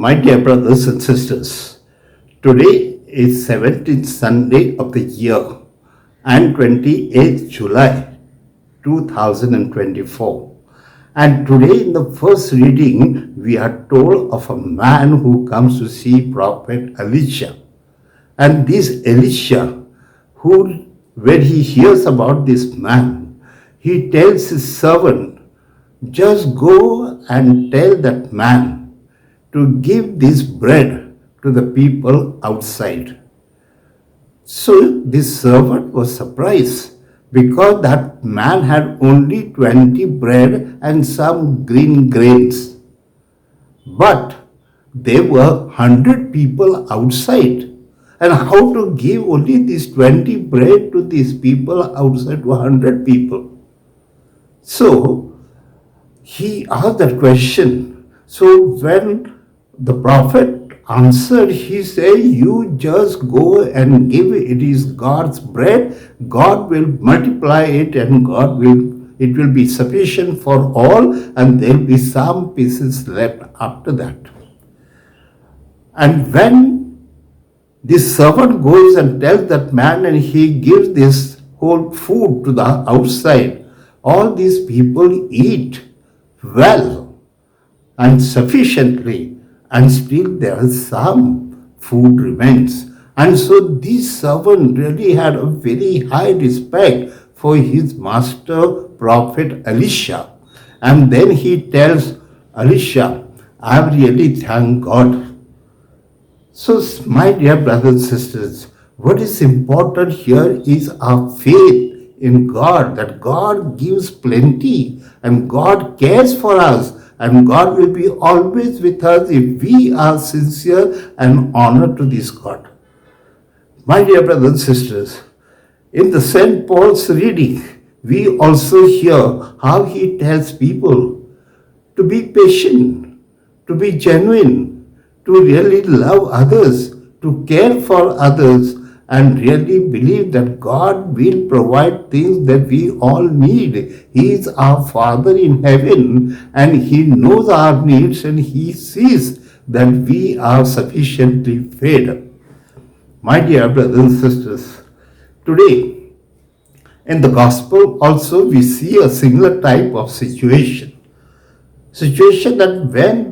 My dear brothers and sisters, today is 17th Sunday of the year and 28th July 2024. And today in the first reading, we are told of a man who comes to see Prophet Elisha. And this Elisha, who when he hears about this man, he tells his servant, just go and tell that man to give this bread to the people outside. So this servant was surprised because that man had only 20 bread and some green grains. But there were 100 people outside. And how to give only these 20 bread to these people outside to 100 people? So he asked that question. So when the prophet answered, he said, you just go and give it. It is God's bread. God will multiply it and it will be sufficient for all, and there will be some pieces left after that. And when this servant goes and tells that man and he gives this whole food to the outside, all these people eat well and sufficiently, and still there is some food remains. And so this servant really had a very high respect for his master prophet Elisha. And then he tells Elisha, I really thank God. So my dear brothers and sisters, what is important here is our faith in God, that God gives plenty and God cares for us. And God will be always with us if we are sincere and honored to this God. My dear brothers and sisters, in the St. Paul's reading, we also hear how he tells people to be patient, to be genuine, to really love others, to care for others, and really believe that God will provide things that we all need. He is our Father in heaven, and He knows our needs, and He sees that we are sufficiently fed. My dear brothers and sisters, today in the Gospel also we see a similar type of situation. Situation that when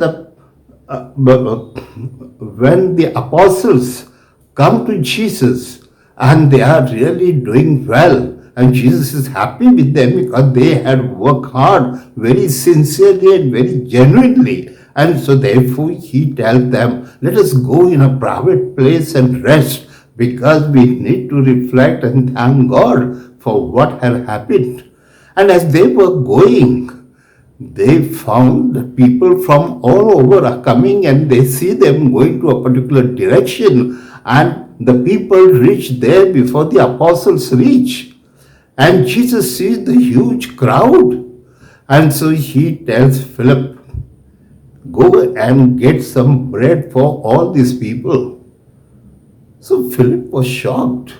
the apostles come to Jesus and they are really doing well, and Jesus is happy with them because they had worked hard very sincerely and very genuinely, and so therefore he tells them, let us go in a private place and rest, because we need to reflect and thank God for what had happened. And as they were going, they found that people from all over are coming, and they see them going to a particular direction, and the people reach there before the apostles reach. And Jesus sees the huge crowd, and so he tells Philip, go and get some bread for all these people. So Philip was shocked.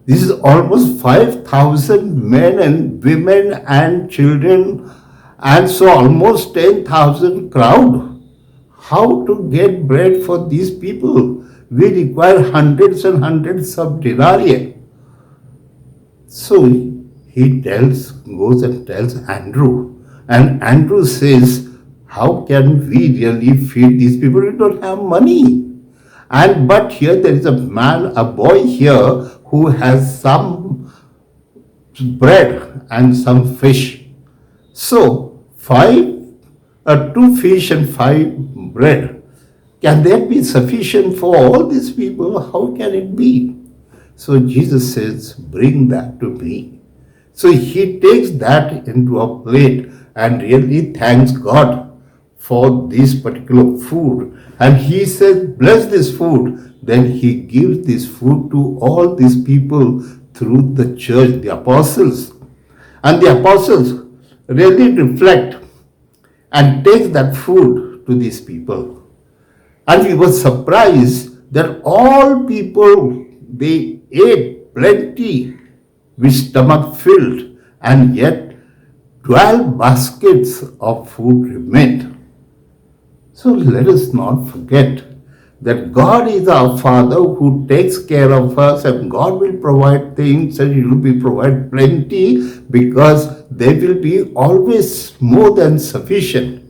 This is almost 5,000 men and women and children, and so almost 10,000 crowd. How to get bread for these people? We require hundreds and hundreds of denarii. So he goes and tells Andrew. And Andrew says, how can we really feed these people? We don't have money. But here there is a boy here who has some bread and some fish. So 2 fish and 5 bread. Can that be sufficient for all these people? How can it be? So Jesus says, bring that to me. So he takes that into a plate and really thanks God for this particular food. And he says, bless this food. Then he gives this food to all these people through the church, the apostles. And the apostles really reflect and take that food to these people. And we were surprised that all people, they ate plenty with stomach filled, and yet 12 baskets of food remained. So let us not forget that God is our Father who takes care of us, and God will provide things, and He will be provide plenty, because they will be always more than sufficient.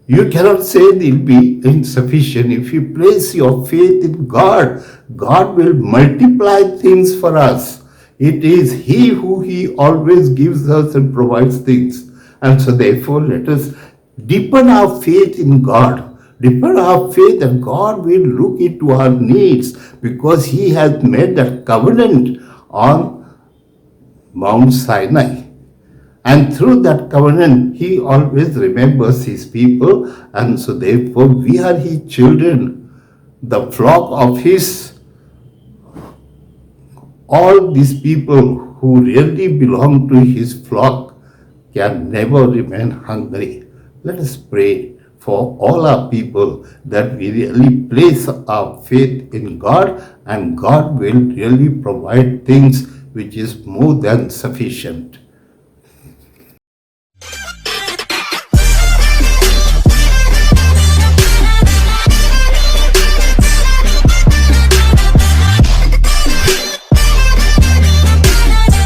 You cannot say they'll be insufficient. If you place your faith in God, God will multiply things for us. It is He who He always gives us and provides things. And so therefore let us deepen our faith in God. Deepen our faith, and God will look into our needs, because He has made that covenant on Mount Sinai. And through that covenant, He always remembers His people. And so therefore we are His children, the flock of His. All these people who really belong to His flock can never remain hungry. Let us pray for all our people that we really place our faith in God, and God will really provide things which is more than sufficient.